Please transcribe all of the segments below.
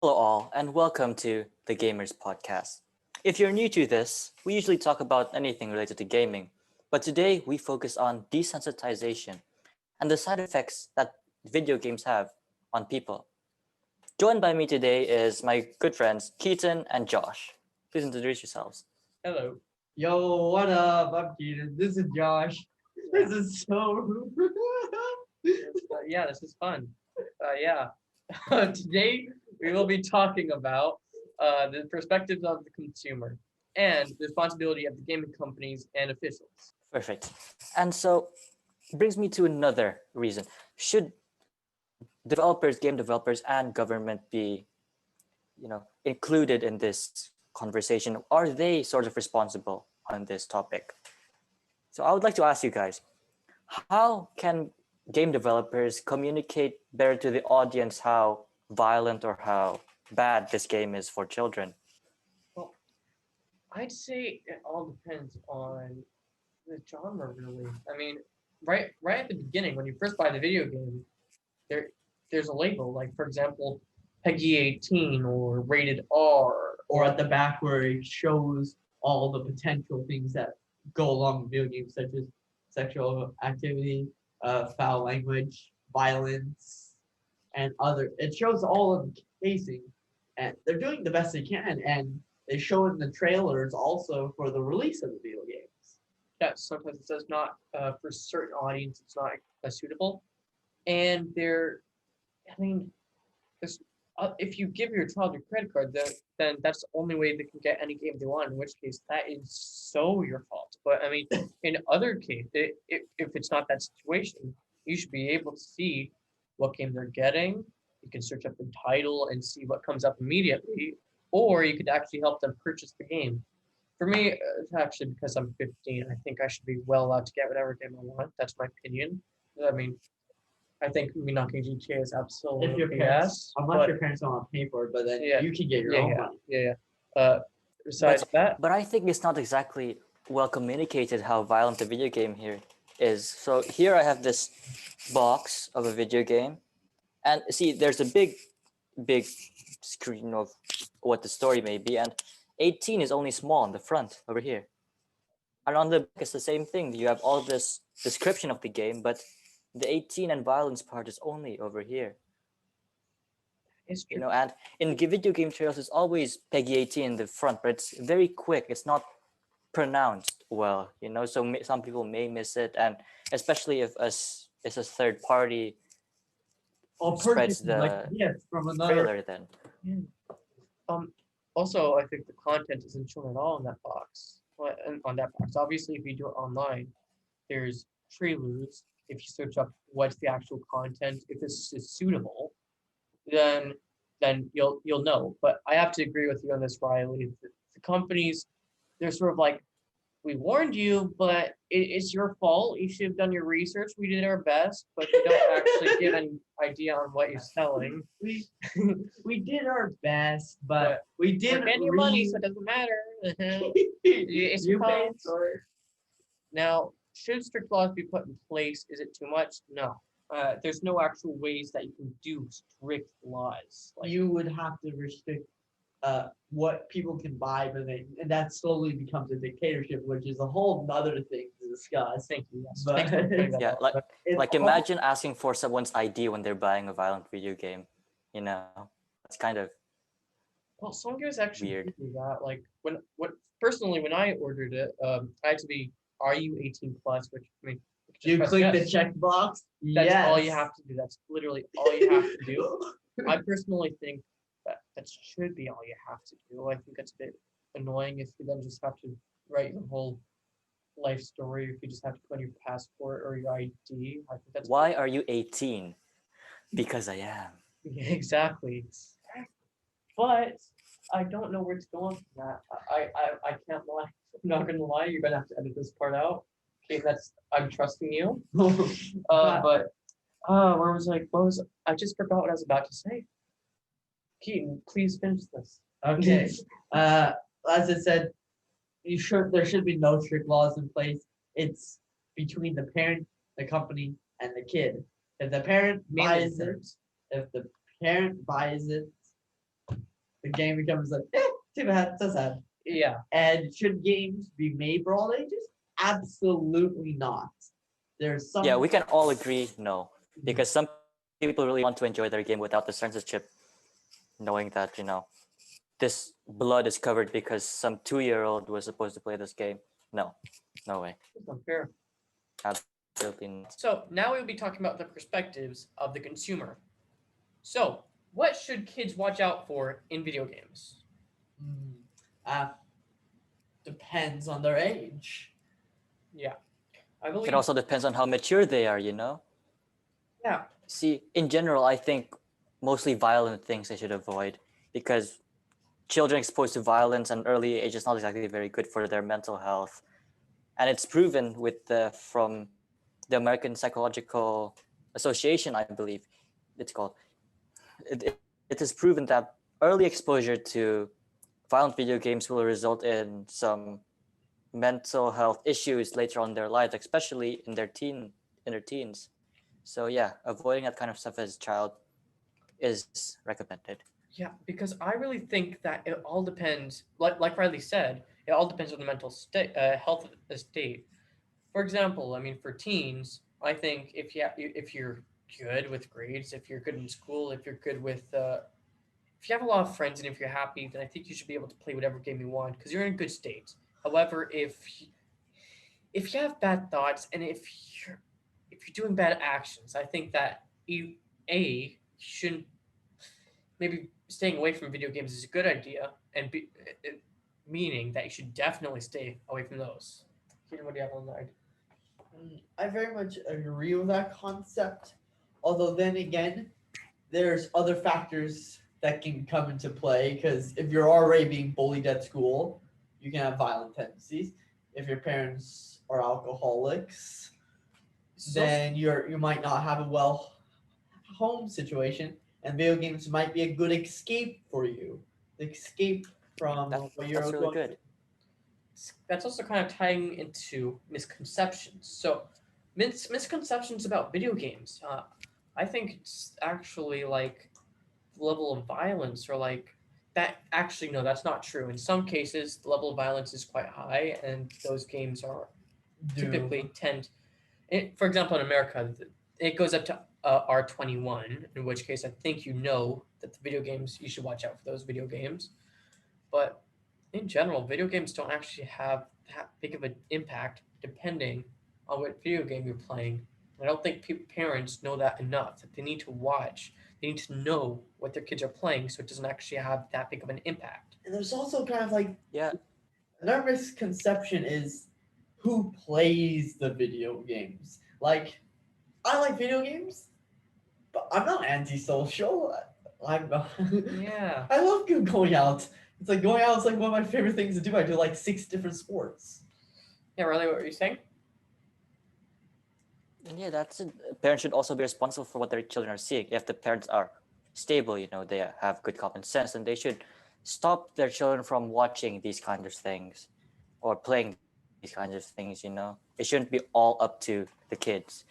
Hello, all, and welcome to the Gamers Podcast. If you're new to this, we usually talk about anything related to gaming, but today we focus on desensitization and the side effects that video games have on people. Joined by me today is my good friends Keaton and Josh. Please introduce yourselves. Hello. Yo, what up? I'm Keaton. This is Josh. This is so. Yeah, this is fun. Yeah. Today we will be talking about the perspectives of the consumer and the responsibility of the gaming companies and officials. Perfect. And so, brings me to another reason. Should developers, game developers, and government be included in this conversation? Are they sort of responsible on this topic? So I would like to ask you guys, how can game developers communicate better to the audience how violent or how bad this game is for children? Well, I'd say it all depends on the genre, really. I mean, right at the beginning, when you first buy the video game, there there's a label, like for example, PEGI 18 or rated R. Or at the back where it shows all the potential things that go along with video games, such as sexual activity, foul language, violence, and other. It shows all of the casing, and they're doing the best they can. And they show in the trailers also for the release of the video games. Yeah, sometimes it says not for certain audience, it's not suitable. And I mean, if you give your child your credit card, then that's the only way they can get any game they want. In which case, that is so your fault. But I mean, in other cases, if it's not that situation, you should be able to see what game they're getting. You can search up the title and see what comes up immediately, or you could actually help them purchase the game. For me, it's actually because I'm 15, I think I should be well allowed to get whatever game I want. That's my opinion. I mean, I think me knocking GTA is absolutely If your yes. parents, unless but your parents don't want to pay for it, but then Yeah. you can get your yeah, own yeah, money. yeah. Besides that, But I think it's not exactly well communicated how violent the video game here is. So here I have this box of a video game, and see, there's a big screen of what the story may be, and 18 is only small on the front over here. And on the back, it's the same thing. You have all this description of the game, but the 18 and violence part is only over here. it's true. And in video game trailers, it's always PEGI 18 in the front, but it's very quick. It's not pronounced well, so some people may miss it, and especially if it's a third party Or spreads purchase like the gifts from another. trailer, then Also, I think the content isn't shown at all in that box. On that box, obviously, if you do it online, there's trailers. If you search up what's the actual content, if this is suitable, then you'll know. But I have to agree with you on this, Riley. The companies, they're sort of like, we warned you, but it's your fault. You should have done your research. We did our best, but you don't actually give an idea on what you're selling. We we did our best, but we We're did getting your money, so it doesn't matter. It's you paid cost. for it. Now, should strict laws be put in place? Is it too much? No. There's no actual ways that you can do strict laws. Like, You would have to restrict what people can buy, and that slowly becomes a dictatorship, which is a whole nother thing to discuss. thank you. Yes. But- Thanks for pointing that yeah, out. like imagine asking for someone's ID when they're buying a violent video game. That's kind of Well, some games actually Weird. do that. Like personally, when I ordered it, I had to be, are you 18 plus? Which I mean, you press click the yes. checkbox. That's Yes. all you have to do. That's literally all you have to do. I personally think that should be all you have to do. I think that's a bit annoying if you then just have to write your whole life story. If you just have to put in your passport or your ID, I think that's why are you 18? Because I am. Yeah, exactly. But I don't know where it's going from that. I can't lie. I'm not gonna lie. You're gonna have to edit this part out. Okay, I'm trusting you. But where was I? I just forgot what I was about to say. Keaton, please finish this. Okay. As I said, there should be no strict laws in place. It's between the parent, the company, and the kid. If the parent Mainly buys it, if the parent buys it, the game becomes like, too bad, so sad. Yeah. And should games be made for all ages? Absolutely not. There's some. Yeah, we can all agree no, because some people really want to enjoy their game without the censorship, knowing that this blood is covered because some 2-year-old was supposed to play this game. No, no way, It's unfair. absolutely not. So now we'll be talking about the perspectives of the consumer. So, what should kids watch out for in video games? Mm, uh, depends on their age. I believe. It also depends on how mature they are. Yeah. See, in general, I think mostly violent things they should avoid because children exposed to violence at an early age is not exactly very good for their mental health. And it's proven from the American Psychological Association, I believe it's called. It is proven that early exposure to violent video games will result in some mental health issues later on in their lives, especially in their teens. So yeah, avoiding that kind of stuff as a child is recommended. Yeah, because I really think that it all depends. Like Riley said, it all depends on the mental state, health of the state. For example, I mean, for teens, I think if you're good with grades, if you're good in school, if you're good with if you have a lot of friends and if you're happy, then I think you should be able to play whatever game you want because you're in a good state. However, if you have bad thoughts and if you're doing bad actions, I think that you shouldn't maybe staying away from video games is a good idea, and meaning that you should definitely stay away from those. Kieran, what do you have on that? I very much agree with that concept. Although then again, there's other factors that can come into play because if you're already being bullied at school, you can have violent tendencies. If your parents are alcoholics, then you might not have a well home situation, and video games might be a good escape for you. Escape from what you're That's really going good. That's also kind of tying into misconceptions. So, misconceptions about video games. I think it's actually like the level of violence, or like that. Actually, no, that's not true. In some cases, the level of violence is quite high, and those games are through. typically tend. For example, in America, it goes up to R21. In which case, I think that the video games you should watch out for those video games. But in general, video games don't actually have that big of an impact depending on what video game you're playing. I don't think parents know that enough, that they need to watch, they need to know what their kids are playing so it doesn't actually have that big of an impact. And there's also kind of like Yeah, another misconception is who plays the video games. Like, I like video games, but I'm not antisocial. I'm Yeah. I love going out. It's like going out is like one of my favorite things to do. I do like 6 different sports. Yeah, Riley, what were you saying? and yeah, that's it. Parents should also be responsible for what their children are seeing. If the parents are stable, they have good common sense, and they should stop their children from watching these kinds of things or playing these kinds of things. It shouldn't be all up to the kids.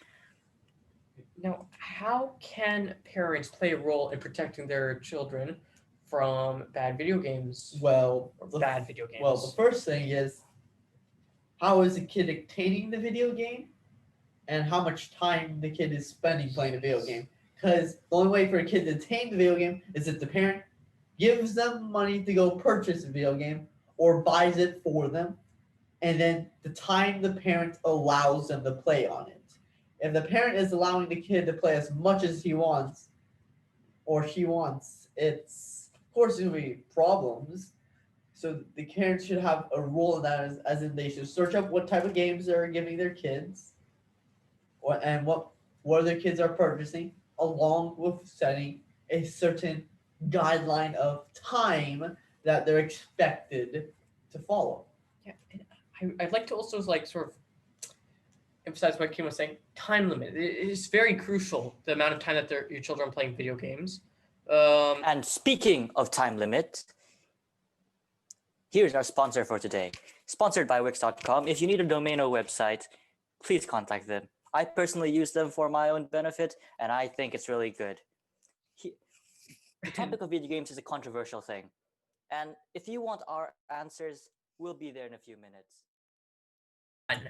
Now, how can parents play a role in protecting their children from bad video games Well, or the, bad video games? well, the first thing is how is the kid obtaining the video game, and how much time the kid is spending playing the video game. Because the only way for a kid to obtain the video game is if the parent gives them money to go purchase a video game or buys it for them, and then the time the parent allows them to play on it. If the parent is allowing the kid to play as much as he wants or she wants, it's of course going to be problems. So the parents should have a role in that, as in they should search up what type of games they're giving their kids, and what their kids are purchasing, along with setting a certain guideline of time that they're expected to follow. Yeah, and I'd like to also like sort of emphasize what Kim was saying. Time limit. It is very crucial, the amount of time that your children are playing video games. And speaking of time limit, here's our sponsor for today. Sponsored by Wix.com. If you need a domain or website, please contact them. I personally use them for my own benefit, and I think it's really good. the topic of video games is a controversial thing. And if you want our answers, we'll be there in a few minutes. Fun.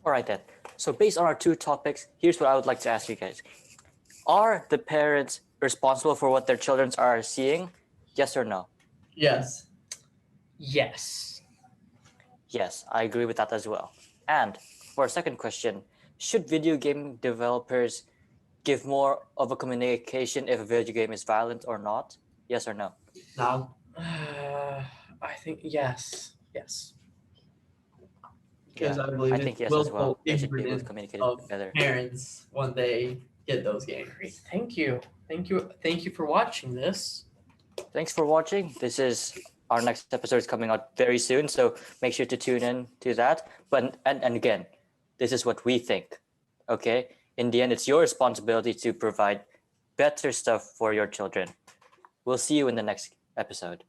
All right, then. So, based on our two topics, here's what I would like to ask you guys. Are the parents responsible for what their children are seeing? Yes or no? Yes. Yes. Yes, I agree with that as well. And for our second question, should video game developers give more of a communication if a video game is violent or not? Yes or no? Now, I think yes. Yes. because Yeah, I believe I it's think yes as well. willful They should be able to ignorance communicate of it better. parents when they get those games. Great. Thank you. Thank you. Thank you for watching this. Thanks for watching. This is our next episode is coming out very soon, so make sure to tune in to that. But and again, this is what we think. Okay? In the end, it's your responsibility to provide better stuff for your children. We'll see you in the next episode.